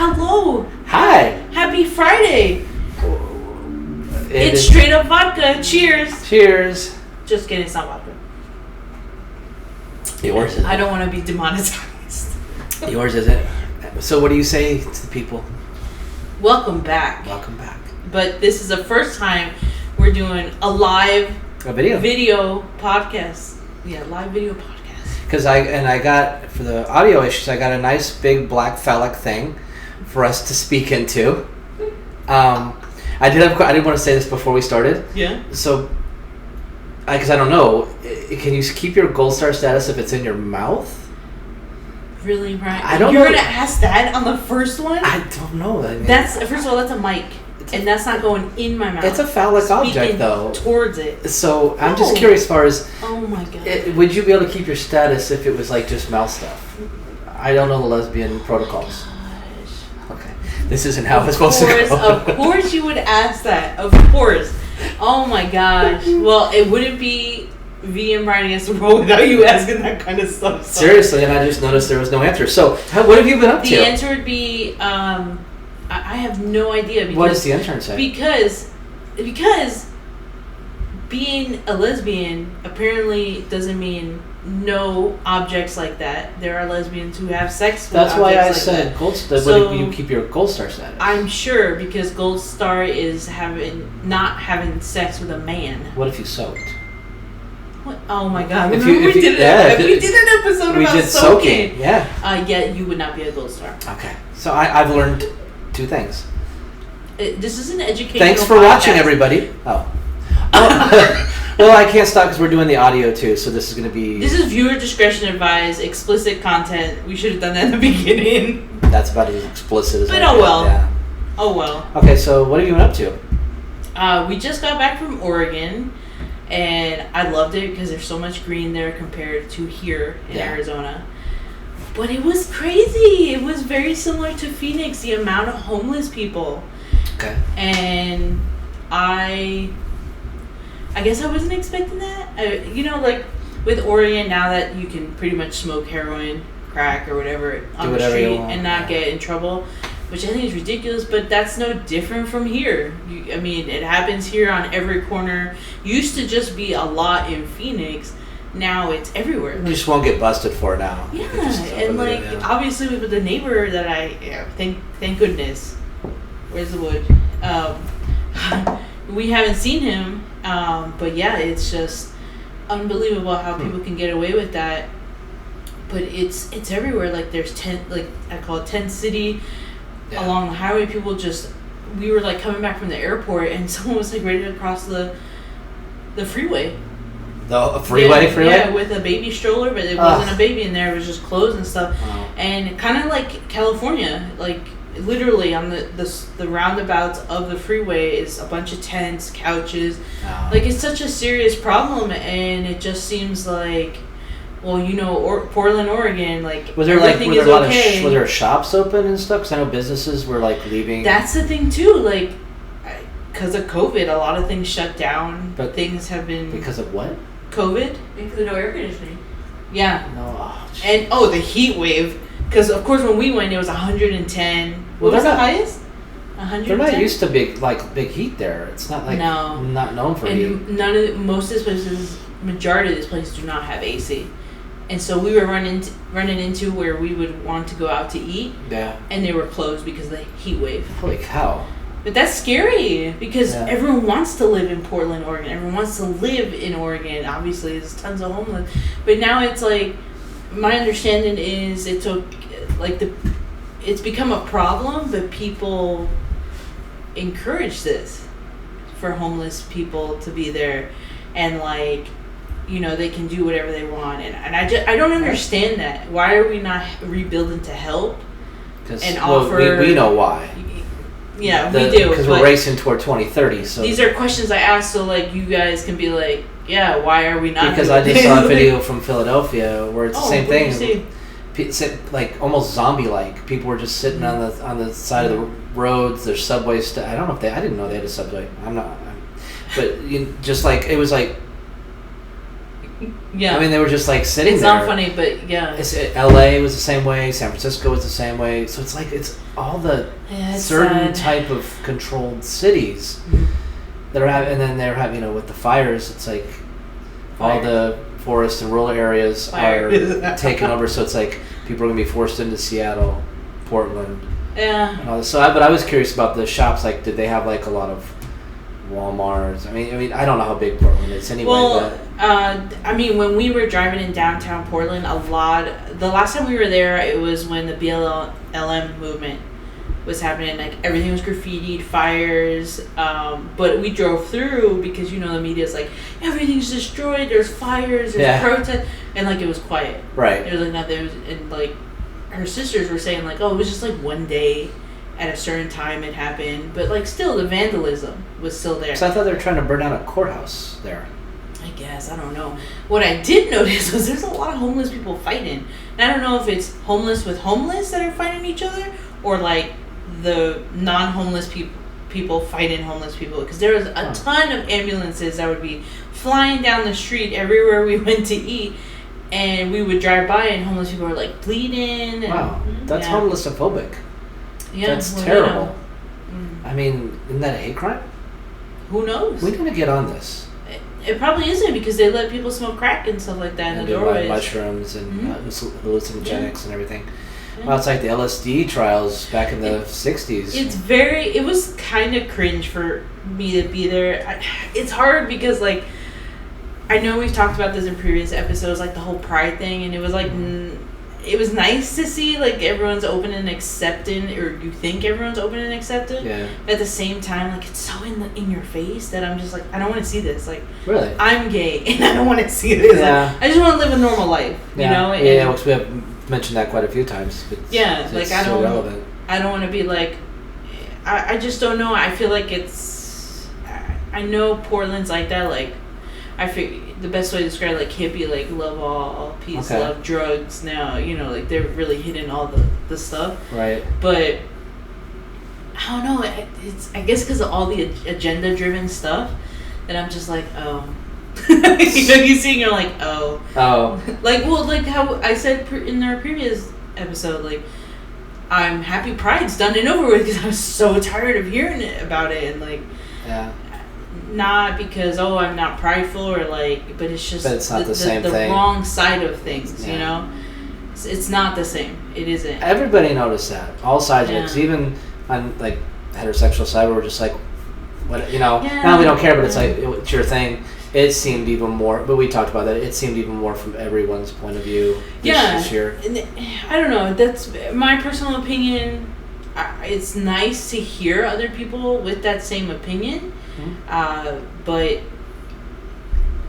Hello. Hi. Happy Friday. It's straight up vodka. Cheers. Cheers. Just kidding, it's not vodka. Yours is I don't want to be demonetized. Yours is it. So what do you say to the people? Welcome back. Welcome back. But this is the first time we're doing a live video podcast. Yeah, live video podcast. Because I got, for the audio issues, I got a nice big black phallic thing for us to speak into. I didn't want to say this before we started. Yeah. So, because I don't know, can you keep your gold star status if it's in your mouth? Really, Brian? I don't You're know. You're gonna ask that on the first one? I don't know. I mean, first of all, that's a mic, and that's not going in my mouth. It's a phallic object, though. Towards it. So I'm just curious, as far as oh my god, would you be able to keep your status if it was like just mouth stuff? I don't know the lesbian protocols. Okay, this isn't how it's supposed to go. Of course, you would ask that. Of course. Oh my gosh. Well, it wouldn't be V&Brian against the world without you asking that kind of stuff. So. Seriously, and I just noticed there was no answer. So, what have you been up to? The answer would be, I have no idea. Because, what does the intern say? Because being a lesbian apparently doesn't mean no objects like that. There are lesbians who have sex with That's objects why I like said that. gold star. So, what do you keep your gold star status? I'm sure because gold star is not having sex with a man. What if you soaked? What? Oh my god! We did an episode about soaking. Yeah. Yeah, you would not be a gold star. Okay, so I've learned two things. This is an educational. Thanks for watching, everybody. Oh. Well, I can't stop because we're doing the audio too, so this is going to be. This is viewer discretion advised. Explicit content. We should have done that in the beginning. That's about as explicit as. But I oh well. Yeah. Oh well. Okay, so what have you been up to? We just got back from Oregon. And I loved it because there's so much green there compared to here in Arizona. But it was crazy. It was very similar to Phoenix, the amount of homeless people. Okay. And I guess I wasn't expecting that. Like with Oregon, now that you can pretty much smoke heroin, crack, or whatever on the street and not get in trouble, which I think is ridiculous, but that's no different from here. It happens here on every corner. Used to just be a lot in Phoenix. Now it's everywhere. You just won't get busted for it now. Yeah, and obviously with the neighbor that thank goodness. Where's the wood? We haven't seen him, but yeah, it's just unbelievable how people can get away with that. But it's everywhere. Like there's I call it tent city. Yeah. Along the highway, we were like coming back from the airport and someone was like ready to cross the freeway. The freeway? Yeah, with a baby stroller, but it wasn't a baby in there, it was just clothes and stuff. Wow. And kind of like California, like literally on the roundabouts of the freeway is a bunch of tents, couches. Wow. Like it's such a serious problem, and it just seems like, well, Portland, Oregon, like was there were there shops open and stuff? Because I know businesses were like leaving. That's the thing too, like because of COVID, a lot of things shut down. But things have been because of what? COVID, because of no air conditioning. Yeah. No. And the heat wave, because of course when we went it was 110. What was the highest? 110. They're not used to big heat there. It's not like not known for heat. Most of these places, majority of these places do not have AC. And so we were running into where we would want to go out to eat. Yeah. And they were closed because of the heat wave. Holy cow. But that's scary because everyone wants to live in Portland, Oregon. Everyone wants to live in Oregon. Obviously, there's tons of homeless. But now it's like, my understanding is it's become a problem, but people encourage this for homeless people to be there. And they can do whatever they want, and I don't understand that. Why are we not rebuilding to help and offer? We know why. Yeah, we do. Because we're racing toward 2030. So these are questions I ask, so you guys can be like, yeah, why are we not? Because I just saw a video from Philadelphia where it's the same thing. Like almost zombie-like. People were just sitting on the side of the roads. There's subways. I don't know if I didn't know they had a subway. But just like it was like. Yeah. I mean, they were just like sitting it's there. It's not funny, but yeah. LA was the same way. San Francisco was the same way. So it's like it's all the certain type of controlled cities that are having, and then they're having, with the fires. It's like all the forests and rural areas are taken over. So it's like people are gonna be forced into Seattle, Portland. Yeah. And all this. But I was curious about the shops. Like, did they have like a lot of Walmarts? I mean, I don't know how big Portland is anyway. Well, I mean, when we were driving in downtown Portland, the last time we were there, it was when the BLM movement was happening. Like, everything was graffitied, fires, but we drove through because, the media's like, everything's destroyed, there's fires, there's protests, and, like, it was quiet. Right. There was, like, nothing, and, like, her sisters were saying, like, oh, it was just, like, one day at a certain time it happened, but, like, still, the vandalism was still there. So I thought they were trying to burn down a courthouse there. I guess, I don't know. What I did notice was there's a lot of homeless people fighting. And I don't know if it's homeless with homeless that are fighting each other, or, like, the non-homeless people fighting homeless people. Because there was a ton of ambulances that would be flying down the street everywhere we went to eat, and we would drive by and homeless people were, like, bleeding. And, wow, that's homelessophobic. Yeah, that's terrible. I mean, isn't that a hate crime? Who knows? We're gonna get on this. It probably isn't, because they let people smoke crack and stuff like that in the doorways. Mushrooms and hallucinogenics and everything. Yeah. Well, it's like the LSD trials back in the 60s. It was kind of cringe for me to be there. It's hard because, like, I know we've talked about this in previous episodes, like the whole pride thing, and it was like, it was nice to see, like, everyone's open and accepting, or you think everyone's open and accepting. Yeah. At the same time, like, it's so in your face that I'm just like, I don't want to see this. Like, really, I'm gay and I don't want to see this. Yeah. Like, I just want to live a normal life. You know. And, yeah, we have mentioned that quite a few times. It's I don't. relevant. I don't want to be like. I just don't know. I feel like I know Portland's like that. Like, I feel the best way to describe it, like, hippie, like, love all peace, love drugs. Now, like, they're really hitting all the stuff. Right. But I don't know. I guess because of all the agenda driven stuff, that I'm just like, oh. You see, and you're like, oh. Like, well, like how I said in our previous episode, like, I'm happy Pride's done and over with, because I was so tired of hearing about it, and, like, not because I'm not prideful, or, like, but it's just it's not the same the thing. Wrong side of things. It's not the same. It isn't. Everybody noticed that, all sides of it, 'cause even on, like, heterosexual side, we're just like, what, now we don't care, but it's like, it's your thing. It seemed even more, but we talked about that. It seemed even more from everyone's point of view this year. I don't know. That's my personal opinion. It's nice to hear other people with that same opinion, but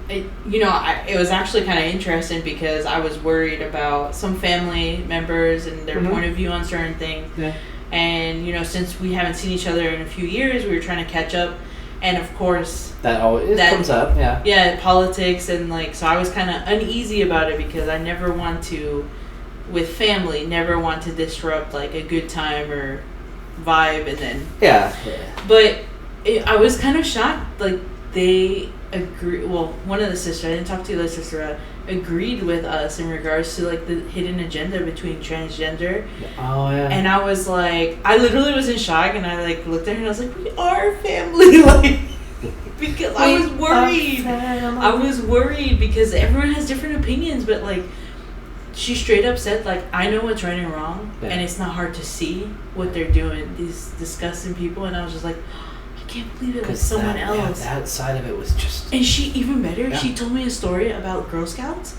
it was actually kind of interesting, because I was worried about some family members and their point of view on certain things. Yeah. And since we haven't seen each other in a few years, we were trying to catch up. And of course, that always comes up, politics, and, like, so I was kind of uneasy about it, because I never want to, with family, disrupt, like, a good time or vibe, and then But I was kind of shocked, like, they agree. Well, one of the sisters, I didn't talk to the other sister, agreed with us in regards to, like, the hidden agenda between transgender. Oh yeah. And I was like, I literally was in shock, and I, like, looked at her and I was like, we are family, like, because I was worried. I was worried because everyone has different opinions, but, like, she straight up said, like, I know what's right and wrong, and it's not hard to see what they're doing, these disgusting people. And I was just like, I can't believe it was someone else. That side of it was just... And she, even better, she told me a story about Girl Scouts,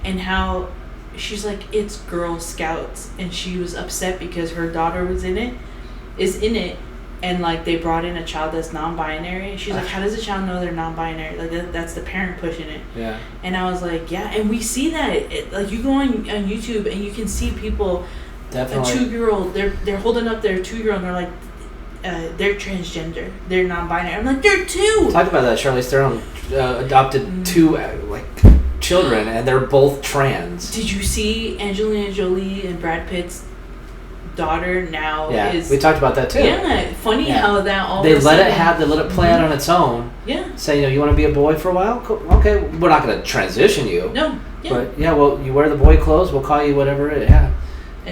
and how she's like, it's Girl Scouts, and she was upset because her daughter is in it, and, like, they brought in a child that's non-binary. She's like, how does a child know they're non-binary? Like, that's the parent pushing it. Yeah. And I was like, yeah, and we see that. Like, you go on YouTube, and you can see people, definitely. A 2-year-old, they're holding up their 2-year-old, and they're like, they're transgender, they're non-binary. I'm like, they're 2. Talk about that. Charlize Theron adopted 2 children, and they're both trans. Did you see Angelina Jolie and Brad Pitt's daughter now is... we talked about that too. Yeah, funny how that all they let it play out on its own. Yeah. Say, you want to be a boy for a while? Cool. Okay, we're not going to transition you. No. Yeah. But well, you wear the boy clothes, we'll call you whatever. And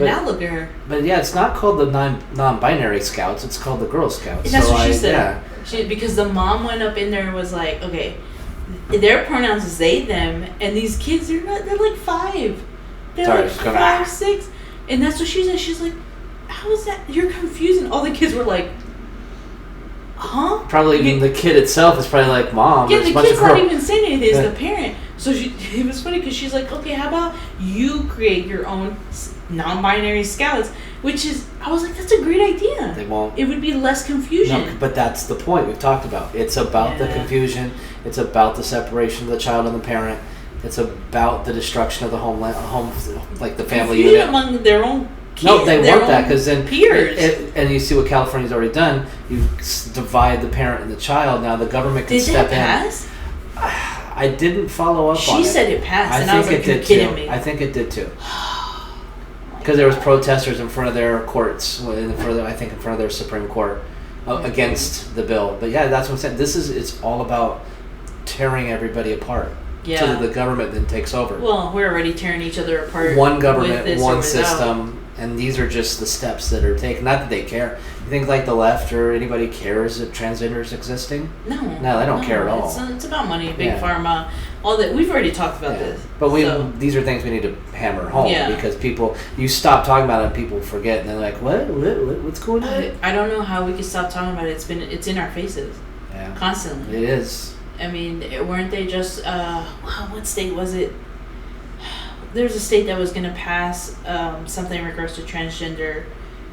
now look at her. But it's not called the non-binary scouts, it's called the Girl Scouts. And that's what she said. Because the mom went up in there and was like, okay, their pronouns is they, them, and these kids, they're like 5. They're like 5, 6. And that's what she said. She's like, how is that? You're confusing. All the kids were like, huh? Probably even the kid itself is probably like, Mom. Yeah, the kid's not even saying anything. It's the parent. So it was funny because she's like, okay, how about you create your own non-binary scouts? Which is, I was like, that's a great idea. They won't. It would be less confusion. No, but that's the point we've talked about. It's about the confusion. It's about the separation of the child and the parent. It's about the destruction of the home, like the family confusion unit. Among their own kids. No, they want that because then peers. And you see what California's already done. You divide the parent and the child. Now the government can step in. Did that pass? I didn't follow up on it. She said it passed, and I was like, you're kidding me. I think it did too. Because there was protesters in front of their courts, in front of their Supreme Court against the bill. But yeah, that's what I'm saying. It's all about tearing everybody apart. Yeah. So that the government then takes over. Well, we're already tearing each other apart. One government, one system, and these are just the steps that are taken. Not that they care. You think like the left or anybody cares that transgenders existing? No, they don't care at all. It's about money, big pharma, all that. We've already talked about this. But these are things we need to hammer home because you stop talking about it and people forget and they're like, what's going on? I don't know how we can stop talking about it. It's in our faces. Yeah. Constantly. It is. I mean, weren't they just what state was it? There's a state that was going to pass something in regards to transgender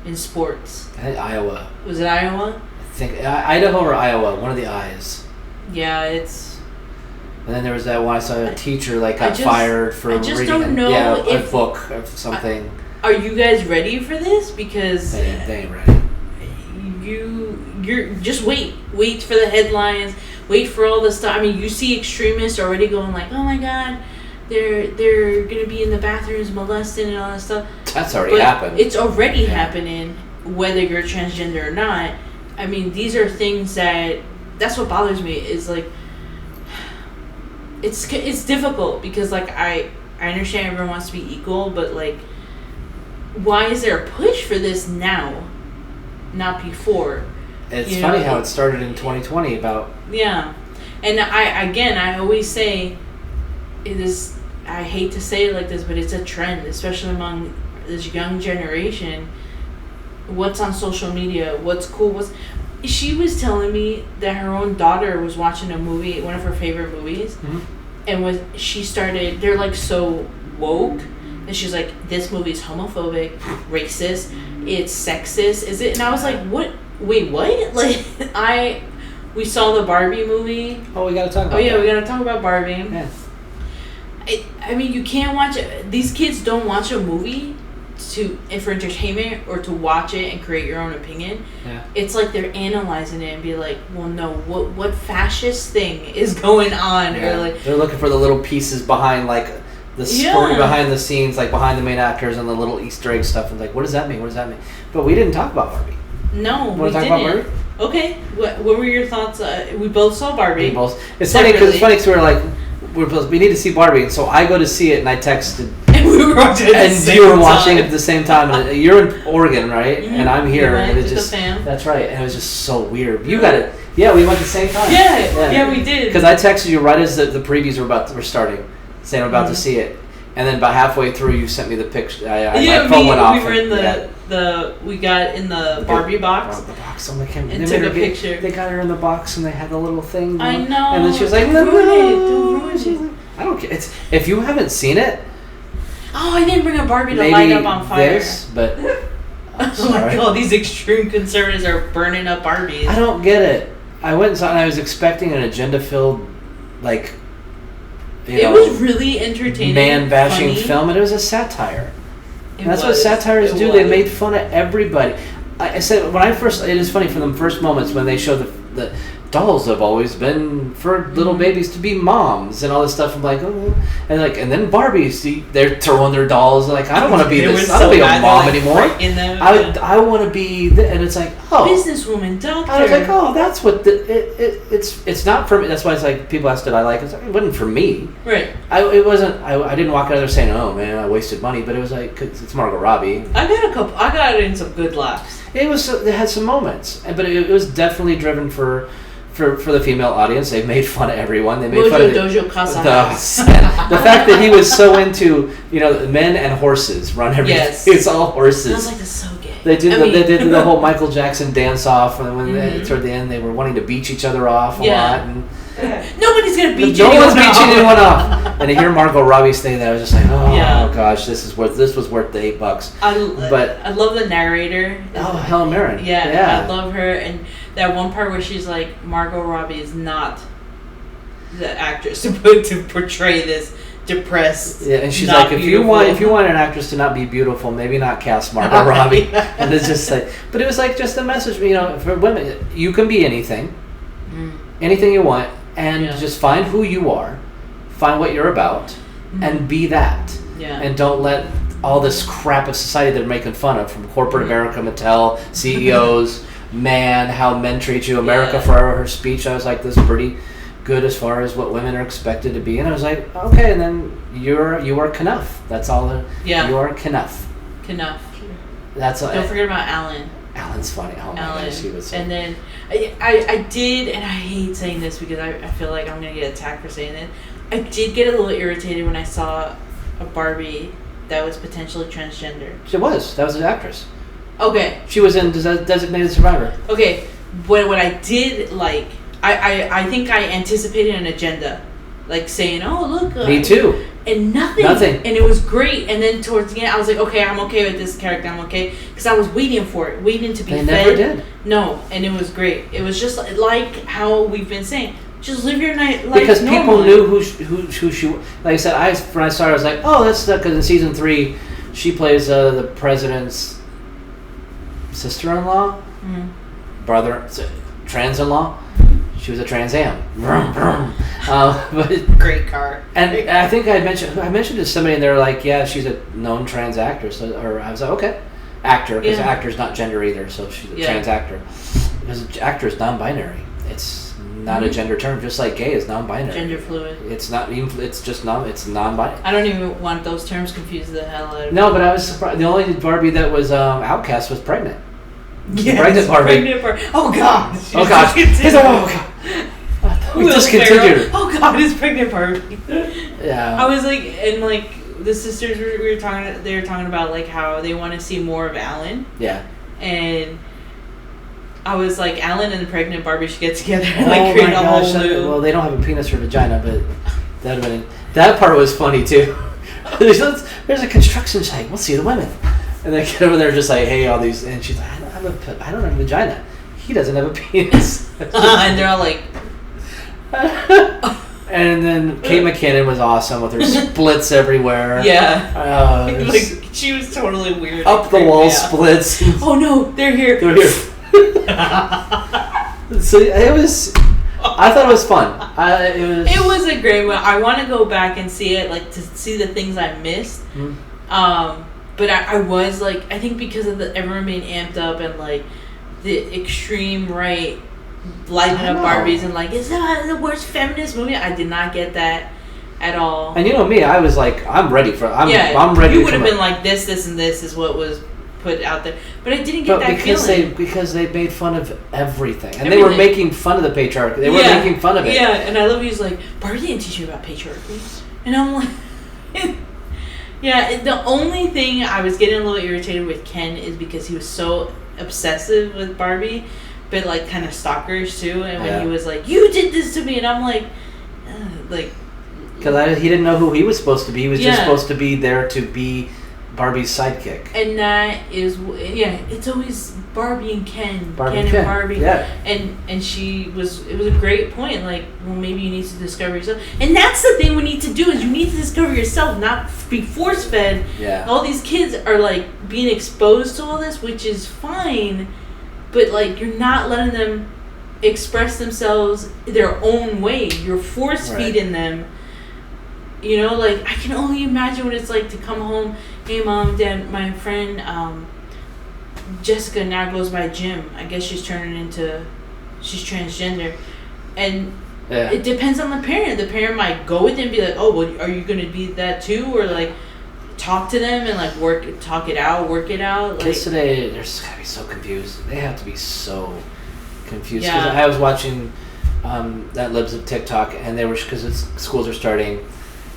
in sports. I think Iowa. Was it Iowa? I think Idaho or Iowa, one of the I's. Yeah, it's... And then there was that one I saw a teacher got fired for reading a book of something. Are you guys ready for this? Because they ain't ready. You're just wait for the headlines, wait for all the stuff. I mean, you see extremists already going like, oh my God, they're gonna be in the bathrooms molested and all that stuff. That's already happened. It's already happening, whether you're transgender or not. I mean, these are things that's what bothers me. Is like, it's difficult because like I understand everyone wants to be equal, but like, why is there a push for this now, not before? It's funny how it started in 2020 about... Yeah. And I always say, I hate to say it like this, but it's a trend, especially among this young generation. What's on social media, what's cool, she was telling me that her own daughter was watching a movie, one of her favorite movies, and they're like so woke, and she's like, this movie's homophobic, racist, it's sexist, is it? And I was like, what? Wait, what? Like, we saw the Barbie movie. Oh, we gotta talk about that. We gotta talk about Barbie. Yeah. I mean, you can't watch it. These kids don't watch a movie for entertainment or to watch it and create your own opinion. Yeah. It's like they're analyzing it and be like, well, no, what fascist thing is going on? Yeah. Or like, they're looking for the little pieces behind, like, the story behind the scenes, like behind the main actors and the little Easter egg stuff, and like, what does that mean? But we didn't talk about Barbie. No, we didn't. Talk about Barbie? Okay. What were your thoughts? We both saw Barbie. It's funny because we're like, we need to see Barbie, and so I go to see it, and I texted. And we were watching it at the same time. And you were watching it at the same time. And you're in Oregon, right? Mm-hmm. And I'm here. And it's just that's right. And it was just so weird. You got it. Yeah, we went at the same time. Yeah, we did. Because I texted you right as the previews were starting, saying I'm about to see it. And then about halfway through, you sent me the picture. My phone went off. We were in we got in the Barbie box. The box on the camera. And took a picture. They got her in the box, and they had the little thing. I know. And then she was like, Don't ruin it. I don't care. If you haven't seen it. Oh, I didn't bring a Barbie to light up on fire. But oh my God, these extreme conservatives are burning up Barbies. I don't get it. I went and saw it, and I was expecting an agenda-filled, like, it was really entertaining, man-bashing film, and it was a satire. And that's what satires do. They made fun of everybody. I said, it is funny from the first moments when they show the dolls have always been for little babies to be moms and all this stuff. I'm like, oh, and then Barbies, they're throwing their dolls. Like, I don't want to be this. I don't want to be a mom anymore. I want to be, and it's like, oh, businesswoman, doctor. I was like, oh, that's what it's not for me. That's why it's like people asked, did I like it? It wasn't for me. Right. It wasn't. I didn't walk out of there saying, oh man, I wasted money. But it was like, 'cause it's Margot Robbie. I got in some good laughs. It had some moments, but it was definitely driven for the female audience. They made fun of everyone. They made fun of Dojo Casa. The fact that he was so into, men and horses run everything. Yes. It's all horses. I was like, that's so gay. They did the whole Michael Jackson dance off, and when toward the end they were wanting to beach each other off a lot. And nobody's gonna beat no one's beaching anyone off. And to hear Margot Robbie say that, I was just like, oh gosh, this was worth the $8. I love the narrator. Oh, Helen Mirren. Yeah, I love her, and that one part where she's like, Margot Robbie is not the actress supposed to portray this depressed. Yeah, and she's like, if you want an actress to not be beautiful, maybe not cast Margot Robbie. And it's just like, but it was like just a message, for women, you can be anything, anything you want, and just find who you are, find what you're about, and be that. Yeah. And don't let all this crap of society that they're making fun of, from corporate America, Mattel, CEOs, how men treat you. America Forever, her speech, I was like, this is pretty good as far as what women are expected to be. And I was like, okay, and then you are Knuff. That's all. You are Knuff. Knuff. That's all. Don't forget about Alan. Alan's funny. Oh my gosh, he was so... And then I did, and I hate saying this because I feel like I'm going to get attacked for saying it. I did get a little irritated when I saw a Barbie that was potentially transgender. She was. That was an actress. Okay. She was in Designated Survivor. Okay. What I did like, I think I anticipated an agenda. Like saying, oh, look. Me too. And nothing. And it was great. And then towards the end, I was like, okay, I'm okay with this character. I'm okay. Because I was waiting for it. Waiting to be fed. They never did. No. And it was great. It was just like how we've been saying. Just live your life because normally. People knew who she. Like I said, when I saw her, I was like, oh, that's because in season 3, she plays the president's sister-in-law, brother, trans-in-law. She was a Trans Am. But great car. And I think I mentioned to somebody, and they're like, yeah, she's a known trans actress. Or I was like, okay, actor, because actor's not gender either, so she's a trans actor. Because actor is non-binary. It's not a gender term, just like gay is non-binary. Gender fluid. It's not even. It's just it's non-binary. I don't even want those terms confused the hell out of me. No, but I was surprised. The only Barbie that was outcast was pregnant. Yes, pregnant Barbie. Oh God. Oh God. Oh God. We discontinued. Oh God, it's pregnant Barbie. Yeah. I was like, and like the sisters we were talking. They were talking about like how they want to see more of Alan. Yeah. And I was like, Alan and the pregnant Barbie should get together and create a whole new... Well, they don't have a penis or vagina, but that part was funny too. There's a construction site. We'll see the women. And they get over there just like, hey, all these... And she's like, I don't have a vagina. He doesn't have a penis. And they're all like... And then Kate McKinnon was awesome with her splits everywhere. Yeah. She was totally weird. Up the wall splits. Oh no, they're here. So it was. I thought it was fun. It was a great one. I want to go back and see it, like to see the things I missed. But I was like, I think because of everyone being amped up and like the extreme right lighting up Barbies and like, is that the worst feminist movie? I did not get that at all. And you know me, I was like, I'm ready for. I'm ready. You would have been like, this, and this is what was put out there, but I didn't get that feeling. Because they made fun of everything, and they were making fun of the patriarchy. They were making fun of it. Yeah, and I love he's like, Barbie didn't teach you about patriarchy, and I'm like, yeah. The only thing I was getting a little irritated with Ken is because he was so obsessive with Barbie, but like kind of stalkerish too. And when he was like, "You did this to me," and I'm like, because he didn't know who he was supposed to be. He was just supposed to be there to be Barbie's sidekick. And that is, it's always Barbie and Ken. Ken and Barbie. Yeah. And it was a great point. Like, well, maybe you need to discover yourself. And that's the thing we need to do is you need to discover yourself, not be force-fed. Yeah. All these kids are, like, being exposed to all this, which is fine. But, like, you're not letting them express themselves their own way. You're force feeding them. You know, like, I can only imagine what it's like to come home. Hey, Mom, Dad, my friend Jessica now goes by Jim. I guess she's transgender. And it depends on the parent. The parent might go with it and be like, oh, well, are you going to be that too? Or, like, talk to them and, like, work it out. Like, kids today, they're just gotta be so confused. They have to be so confused. Yeah. Because I was watching that Libs of TikTok, and they were, because schools are starting.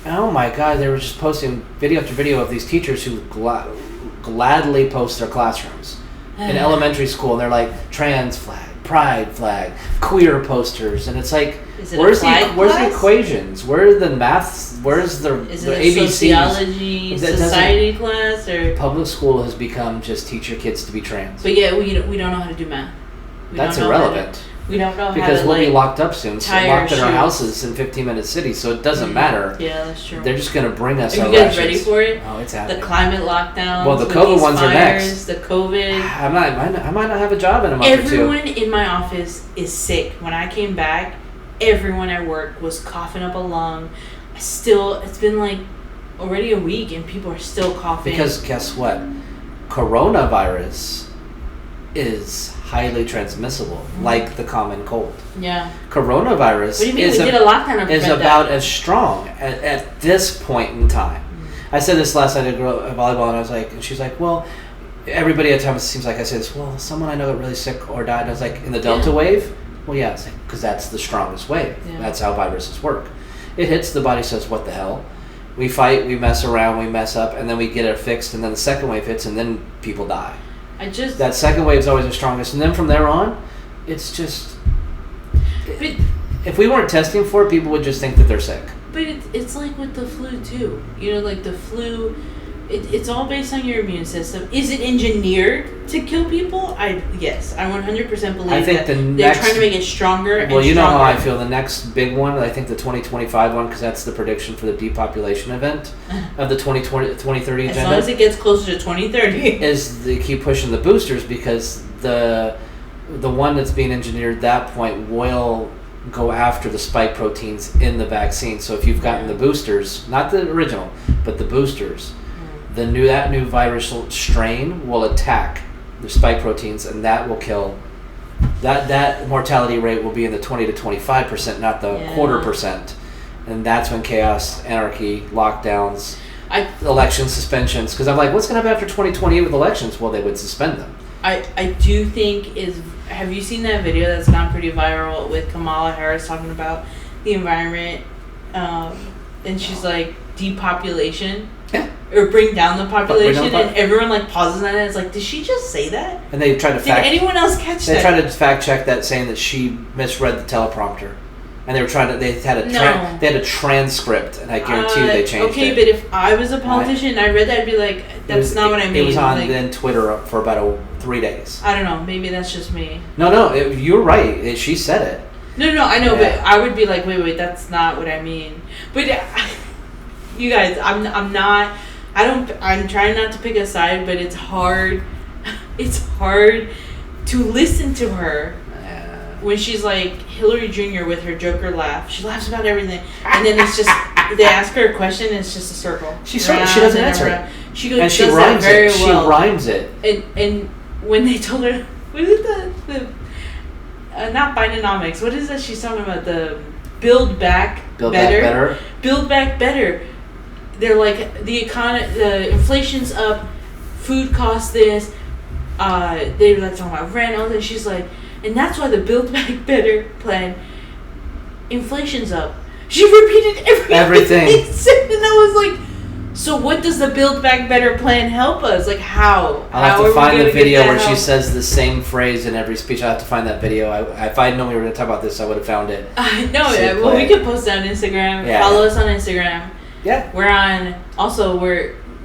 And oh my God, they were just posting video after video of these teachers who gladly post their classrooms in elementary school, and they're like, trans flag, pride flag, queer posters, and it's like, where's the equations? Where are the maths? Where's the ABCs? Sociology, society class, or public school has become just teach your kids to be trans. But yeah, we don't know how to do math. That's irrelevant. We don't know because how to, we'll be like, locked up soon, so locked in our houses in 15-minute cities, so it doesn't matter. Yeah, that's true. They're just going to bring us Are our you guys rations. ready for it? Oh, it's happening. The climate lockdowns. Well, the COVID ones are next. The COVID. I might not have a job in a month or two. Everyone in my office is sick. When I came back, everyone at work was coughing up a lung. It's been like already a week, and people are still coughing. Because guess what? Coronavirus is highly transmissible, like the common cold. Yeah. Coronavirus what do you mean? We did a lockdown is about as strong at this point in time. I said this last night at volleyball, and I was like, and she's like, well, everybody at times, it seems like I say this, well, someone I know got really sick or died. And I was like, in the Delta wave? Well, yeah, it's like, because that's the strongest wave. Yeah. That's how viruses work. It hits, the body says, what the hell? We fight, we mess around, we mess up, and then we get it fixed, and then the second wave hits, and then people die. That second wave is always the strongest, and then from there on, it's just. But if we weren't testing for it, people would just think that they're sick. But it's like with the flu too. You know, like the flu, it's all based on your immune system. Is it engineered to kill people? Yes, I 100% believe I think that they're trying to make it stronger. Well, you know how I feel. The next big one, I think the 2025 one, because that's the prediction for the depopulation event of the 2030 agenda. As long as it gets closer to 2030. Is they keep pushing the boosters, because the one that's being engineered at that point will go after the spike proteins in the vaccine. So if you've gotten the boosters, not the original, but the boosters, that new virus strain will attack the spike proteins, and that will kill. That mortality rate will be in the 20 to 25%, not the 0.25%, and that's when chaos, anarchy, lockdowns, election suspensions. Because I'm like, what's going to happen after 2028 with elections? Well, they would suspend them. I do think have you seen that video that's gone pretty viral with Kamala Harris talking about the environment, and she's like, depopulation? Yeah. Or bring down the population, and everyone like pauses on it. It's like, did she just say that? And they tried to Did anyone else catch that? They tried to fact check that, saying that she misread the teleprompter, and they were trying to. They had a transcript, and I guarantee you they changed it. Okay, but if I was a politician and I read that, I'd be like, that's not what I mean. It was on then Twitter for about 3 days. I don't know. Maybe that's just me. No, you're right. She said it. No, I know, but I would be like, wait, that's not what I mean. But you guys, I'm trying not to pick a side, but it's hard. It's hard to listen to her when she's like Hillary Jr. with her Joker laugh. She laughs about everything, and then it's just they ask her a question, and it's just a circle. She doesn't answer it. She goes, and she does rhymes that very it. well. She rhymes it. And when they told her, what is the not Bidenomics? What is that she's talking about? The Build Back Better. Build Back Better. They're like, the inflation's up, food costs this, they were like talking about rent, all that. She's like, and that's why the Build Back Better plan, inflation's up. She repeated everything they said, and I was like, so what does the Build Back Better plan help us? Like, how? I'll have to find the video where she says the same phrase in every speech. I'll have to find that video. If I know we were going to talk about this, I would have found it. Well, we could post it on Instagram. Yeah. Follow us on Instagram. Yeah. We're on, also,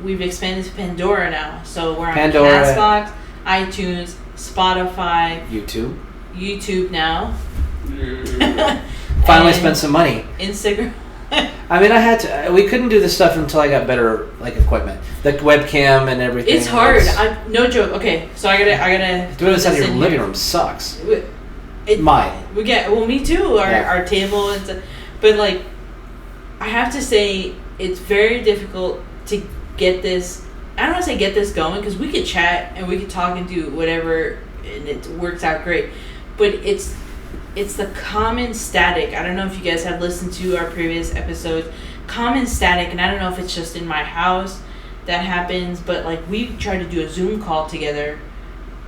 we've expanded to Pandora now. So we're on Pandora, Castbox, iTunes, Spotify. YouTube now. Finally spent some money. Instagram. I mean, we couldn't do this stuff until I got better, like, equipment. The webcam and everything. It's hard. No joke. Okay, so I gotta doing this out of your living room sucks. Mine. Me too. Our table and stuff. But like, I have to say, it's very difficult to get this. I don't want to say get this going, because we could chat and we could talk and do whatever, and it works out great. But it's the common static. I don't know if you guys have listened to our previous episodes. Common static, and I don't know if it's just in my house that happens, but like, we tried to do a Zoom call together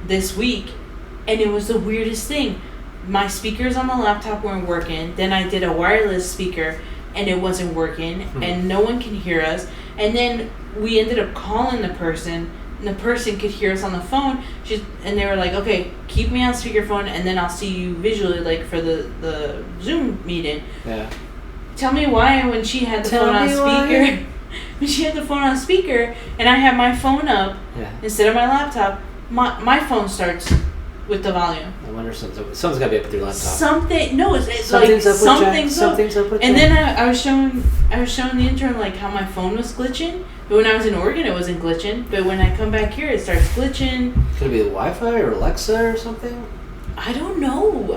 this week, and it was the weirdest thing. My speakers on the laptop weren't working. Then I did a wireless speaker, and it wasn't working, and no one can hear us. And then we ended up calling the person, and the person could hear us on the phone. And they were like, okay, keep me on speakerphone, and then I'll see you visually, like, for the Zoom meeting. Yeah. Tell me why when she had the phone on speaker, when she had the phone on speaker, and I have my phone up instead of my laptop, my phone starts with the volume. I wonder something's got to be up with your laptop. Something's up with and then I was showing the intern like how my phone was glitching, but when I was in Oregon it wasn't glitching, but when I come back here it starts glitching. Could it be the Wi-Fi or Alexa or something? I don't know.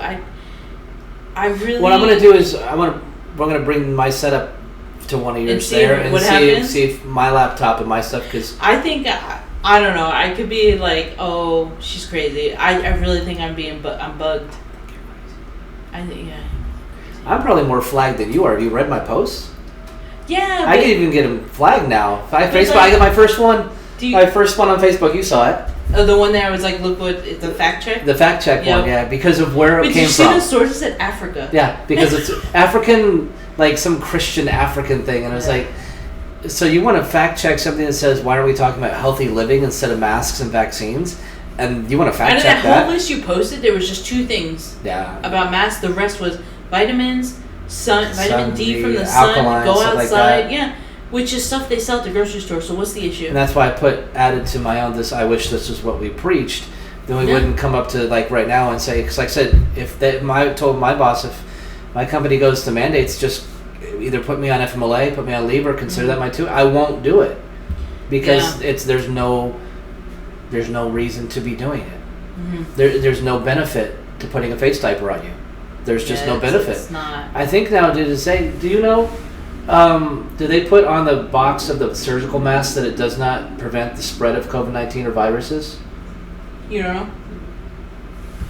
I really. What I'm gonna do is we're gonna bring my setup to one of yours there and see if my laptop and my stuff, because I think. I don't know. I could be like, oh, she's crazy. I really think I'm bugged. I think, yeah. I'm probably more flagged than you are. Have you read my posts? Yeah. I can even get them flagged now. I got my first one. My first one on Facebook. You saw it. Oh, the one there was like, look what the fact check. The fact check one, yeah, because of where it came from. Did you see the sources at Africa? Yeah, because it's African, like some Christian African thing, and it was like. So you want to fact check something that says, why are we talking about healthy living instead of masks and vaccines? And you want to fact check that. Out of that whole list you posted, there was just 2 things about masks. The rest was vitamins, vitamin D from the sun, go outside. Like which is stuff they sell at the grocery store. So what's the issue? And that's why I added to my own I wish this was what we preached. Then we wouldn't come up to like right now and say, because like I said, I told my boss, if my company goes to mandates, just either put me on FMLA, put me on leave, or consider that my 2. I won't do it because there's no reason to be doing it. There's no benefit to putting a face diaper on you. There's just no benefit. It's not. I think now, do you know? Do they put on the box of the surgical mask that it does not prevent the spread of COVID-19 or viruses? You don't know.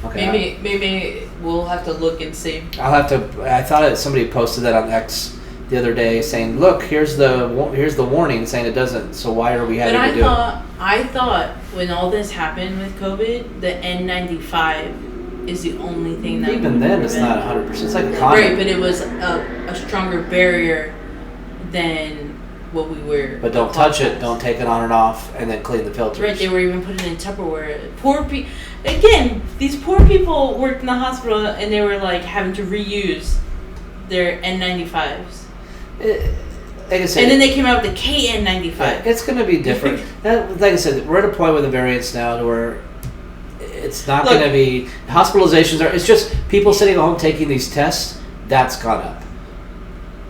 Okay. Maybe we'll have to look and see. I'll have to. I thought somebody posted that on X the other day, saying, "Look, here's the warning saying it doesn't. So why are we having to do it?" I thought when all this happened with COVID, the N95 is the only thing that. Even then, it's not 100%. It's like a condom. Right, but it was a stronger barrier than what we were. But don't touch it. Don't take it on and off, and then clean the filters. Right, they were even putting it in Tupperware. Poor people. Again, these poor people worked in the hospital, and they were like having to reuse their N95s. Like I said, and then they came out with the KN95. It's going to be different. Like I said, we're at a point with the variants now to where it's not going to be hospitalizations. It's just people sitting at home taking these tests. That's gone up.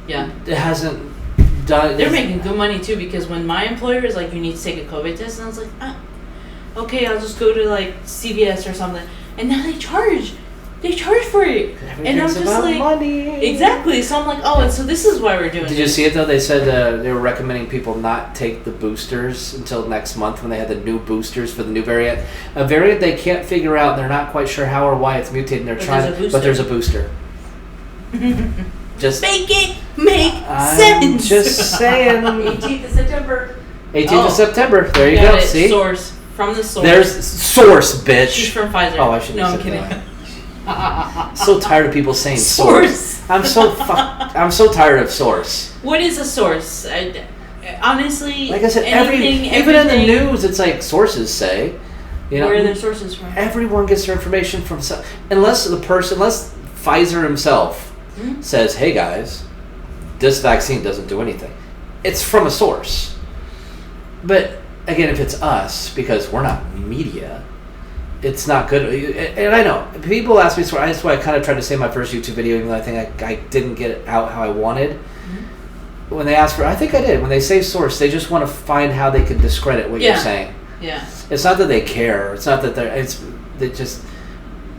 Yeah, it hasn't done. They're making good money too, because when my employer is like, "You need to take a COVID test," and I was like, okay, I'll just go to like CVS or something, and now they charge for it, and I'm just like, money. Exactly. So I'm like, oh, and so this is why we're doing. Did you see it though? They said they were recommending people not take the boosters until next month when they had the new boosters for the new variant, a variant they can't figure out. They're not quite sure how or why it's mutated. They're trying, but there's a booster. Just make sense. I'm just saying. 18th of September. 18th of September. There you go. See. Source. From the source. There's source, bitch. She's from Pfizer. Oh, I shouldn't. No, I'm kidding. So tired of people saying source. I'm so tired of source. What is a source? Honestly, like I said, even in the news, it's like sources say. Where are their sources from? Everyone gets their information from unless Pfizer himself says, "Hey guys, this vaccine doesn't do anything." It's from a source. But again, if it's us, because we're not media, it's not good. And I know people ask me, that's why I kind of tried to say in my first YouTube video, even though I think I didn't get it out how I wanted. When they ask I think I did. When they say source, they just want to find how they can discredit what you're saying. Yeah. It's not that they care. It's not that they just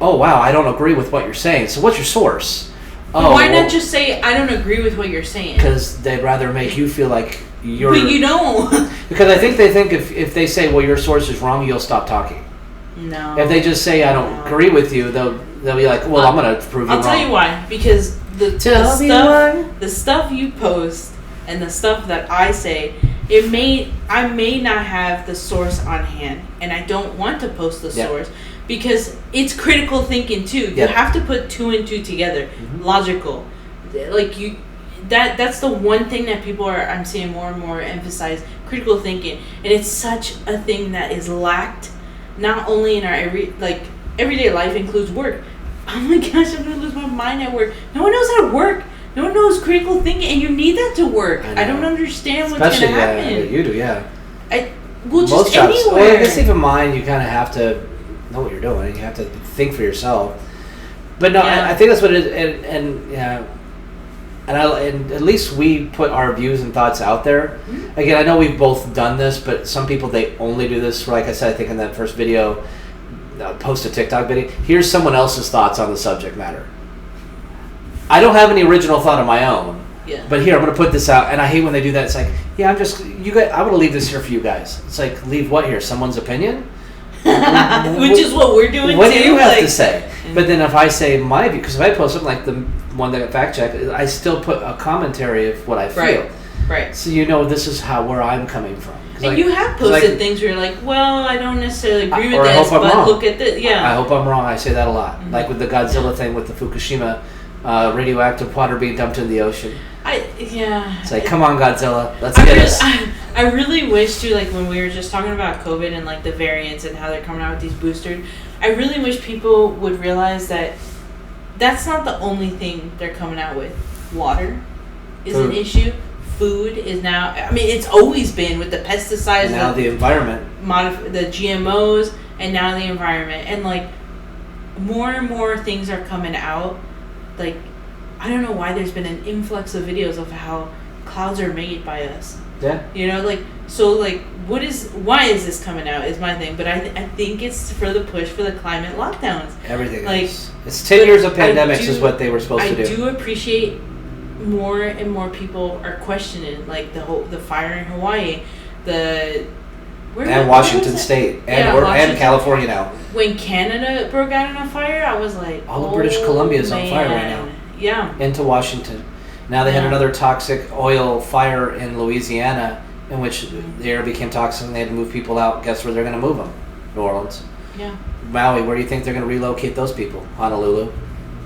oh wow, I don't agree with what you're saying. So what's your source? Oh, why not just say I don't agree with what you're saying? Because they'd rather make you feel like you're. But you don't. Because I think they think if they say, well, your source is wrong, you'll stop talking. No. If they just say I don't agree with you, they'll be like, well, I'm going to prove you wrong. I'll tell you why. Because the stuff you post and the stuff that I say, I may not have the source on hand, and I don't want to post the source because it's critical thinking too. You have to put 2 and 2 together, logical. Like that's the one thing that people I'm seeing more and more emphasize, critical thinking, and it's such a thing that is lacked not only in our everyday life, includes work. Oh my gosh, I'm gonna lose my mind at work. No one knows how to work. No one knows critical thinking, and you need that to work. I don't understand what's going to happen. Especially, you do, yeah. Just most anywhere. jobs. Well, I guess even mine, you kind of have to know what you're doing. You have to think for yourself. But no, I think that's what it is, and at least we put our views and thoughts out there. Mm-hmm. Again, I know we've both done this, but some people, they only do this, like I said, I think in that first video, post a TikTok video. Here's someone else's thoughts on the subject matter. I don't have any original thought of my own. Yeah. But here, I'm going to put this out, and I hate when they do that. It's like, I'm going to leave this here for you guys. It's like, leave what here? Someone's opinion? Which is what we're doing what too. What do you have to say? But then if I say my view, because if I post something like the one that got fact checked, I still put a commentary of what I feel. Right. So this is where I'm coming from. And you have posted things where you're like, well, I don't necessarily agree with this, but look at this. Yeah. I hope I'm wrong. I say that a lot. Mm-hmm. Like with the Godzilla thing with the Fukushima radioactive water being dumped in the ocean. It's like, come on, Godzilla, let's get us. I really wish too, like when we were just talking about COVID and like the variants and how they're coming out with these boosters, I really wish people would realize that that's not the only thing they're coming out with. Water is an issue. Food is now. I mean, it's always been with the pesticides. And now the environment, the GMOs, and now the environment, and like more and more things are coming out. Like, I don't know why there's been an influx of videos of how clouds are made by us. Yeah. Why is this coming out is my thing, but I think it's for the push for the climate lockdowns. Everything it's 10 years of pandemics is what they were supposed to do. I do appreciate more and more people are questioning like the fire in Hawaii, Washington State and California now. When Canada broke out in a fire, I was like, all of British Columbia is on fire right now. Yeah. Into Washington. Now they had another toxic oil fire in Louisiana, in which the air became toxic and they had to move people out. Guess where they're going to move them? New Orleans. Yeah. Maui. Where do you think they're going to relocate those people? Honolulu.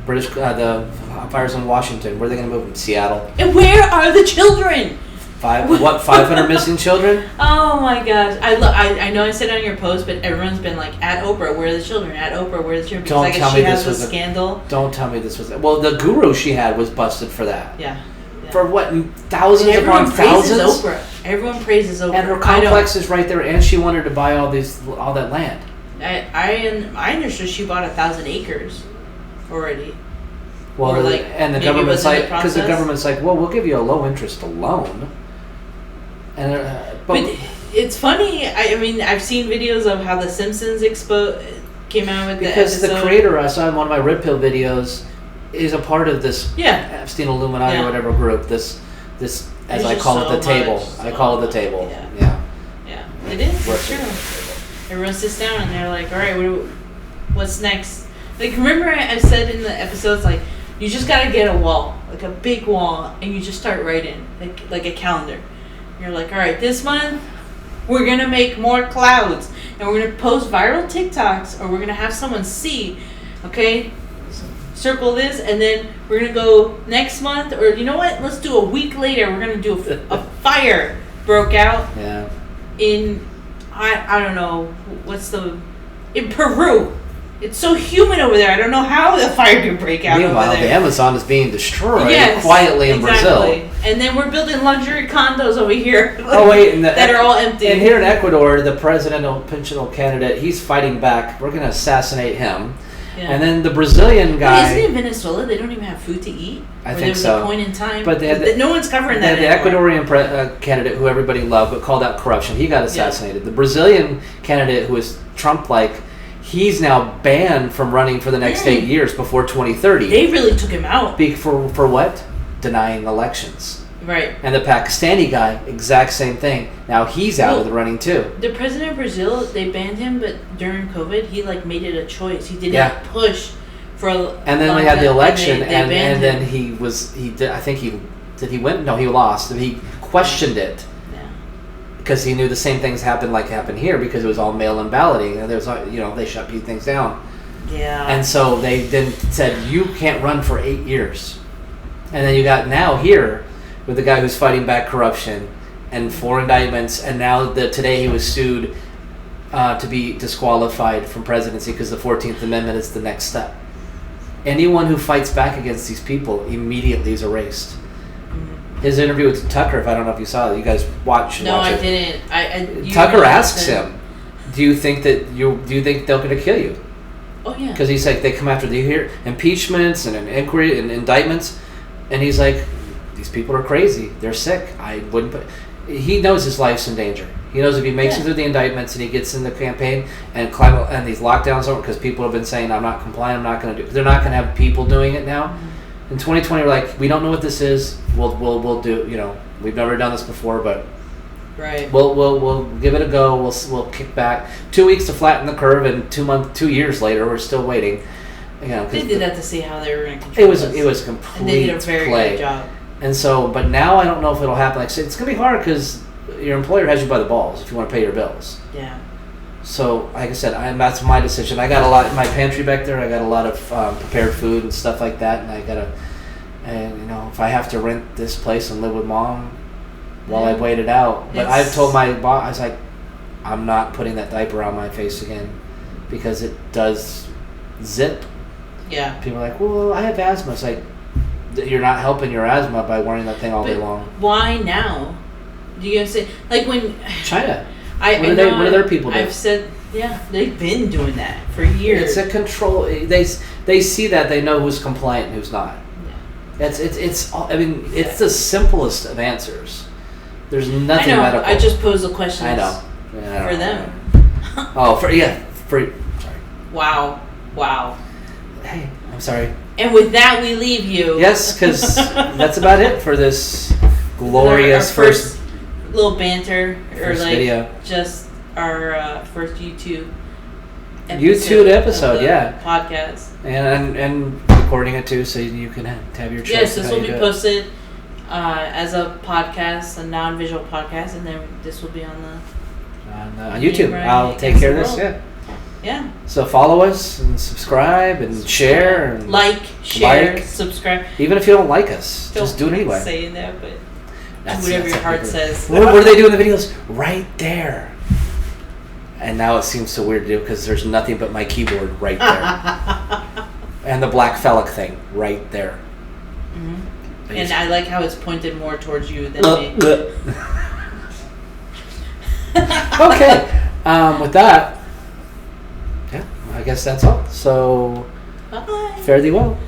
The fires in Washington. Where are they going to move them? Seattle. And where are the children? 500 missing children? Oh my gosh! I know I said it on your post, but everyone's been like, "At Oprah, where are the children? At Oprah, where are the children?" Because don't tell me this was a scandal. Don't tell me this was. Well, the guru she had was busted for that. Yeah. For what? Thousands upon thousands. Everyone praises Oprah. And her complex is right there, and she wanted to buy all that land. I understood she bought 1,000 acres already. Well, and the government's because the government's like, well, we'll give you a low interest loan. And but it's funny. I mean, I've seen videos of how The Simpsons came out with because the creator I saw in one of my Red Pill videos is a part of this Epstein Illuminati or whatever group. This as I call it the table. I call it the table. Yeah. It is. It's true. Everyone sits down and they're like, all right, what's next? Like, remember I said in the episodes, like, you just gotta get a wall, like a big wall, and you just start writing, like a calendar. You're like, all right, this month we're gonna make more clouds, and we're gonna post viral TikToks, or we're gonna have someone see, okay, circle this, and then we're gonna go next month, or you know what? Let's do a week later. We're gonna do a fire broke out. Yeah. In I don't know in Peru. It's so humid over there. I don't know how the fire could break out. Meanwhile, over there. The Amazon is being destroyed quietly in Brazil. And then we're building luxury condos over here. That are all empty. And here in Ecuador, the presidential candidate, he's fighting back. We're going to assassinate him. Yeah. And then the Brazilian guy. Isn't it in Venezuela? They don't even have food to eat. I think so. There was a point in time, but no one's covering that. The Ecuadorian candidate, who everybody loved, but called out corruption, he got assassinated. Yeah. The Brazilian candidate, who was Trump-like, he's now banned from running for the next 8 years before 2030. They really took him out. For what? Denying elections. Right. And the Pakistani guy, exact same thing. Now he's out of the running too. The president of Brazil, they banned him, but during COVID, he made it a choice. He didn't push for. And then we had the election, and then he win? No, he lost. And he questioned it. Yeah. Because he knew the same things happened here because it was all mail-in balloting, and there's they shut things down. Yeah. And so they then said you can't run for 8 years, and then you got now here. With the guy who's fighting back corruption and 4 indictments, and now today he was sued to be disqualified from presidency because the 14th Amendment is the next step. Anyone who fights back against these people immediately is erased. His interview with Tucker, I don't know if you saw it, you guys watch it. No, I didn't. Tucker asks him, "Do you think they're going to kill you?" Oh yeah. Because he's like, they come after you hear impeachments and an inquiry and indictments, and he's like, these people are crazy. They're sick. I wouldn't put... He knows his life's in danger. He knows if he makes it through the indictments and he gets in the campaign and these lockdowns over, because people have been saying, I'm not compliant, I'm not going to do it. They're not going to have people doing it now. Mm-hmm. In 2020, we're like, we don't know what this is. We'll do, we've never done this before, but right. We'll give it a go. We'll kick back. 2 weeks to flatten the curve, and 2 years later, we're still waiting. They did that to see how they were going to control it was complete and they did a very good job. And so, but now I don't know if it'll happen. Like I said, it's going to be hard because your employer has you by the balls if you want to pay your bills. Yeah. So, like I said, that's my decision. I got a lot in my pantry back there. I got a lot of prepared food and stuff like that. And if I have to rent this place and live with Mom while I wait it out. But I've told my boss, I was like, I'm not putting that diaper on my face again because it does zip. Yeah. People are like, well, I have asthma. It's like, you're not helping your asthma by wearing that thing all day long. Why now? Do you say when China? What do their people do? I've said they've been doing that for years. It's a control. They see that, they know who's compliant and who's not. Yeah. It's the simplest of answers. There's nothing medical. I just pose the questions. I know. For them. Sorry. Wow. Hey, I'm sorry. And with that, we leave you. Yes, because that's about it for this glorious our first little banter, video. Just our first YouTube episode, podcast, and recording it too, so you can have your choice. Yes, this will be posted as a podcast, a non-visual podcast, and then this will be on YouTube. I'll take care of this. Yeah. Yeah. So follow us and subscribe and share and share, subscribe. Even if you don't like us, just do it anyway. Saying that, but whatever your heart says. What do they do in the videos? Right there. And now it seems so weird to do because there's nothing but my keyboard right there, and the black phallic thing right there. Mm-hmm. And I like how it's pointed more towards you than me. Okay. With that. I guess that's all. So, bye. Fare thee well.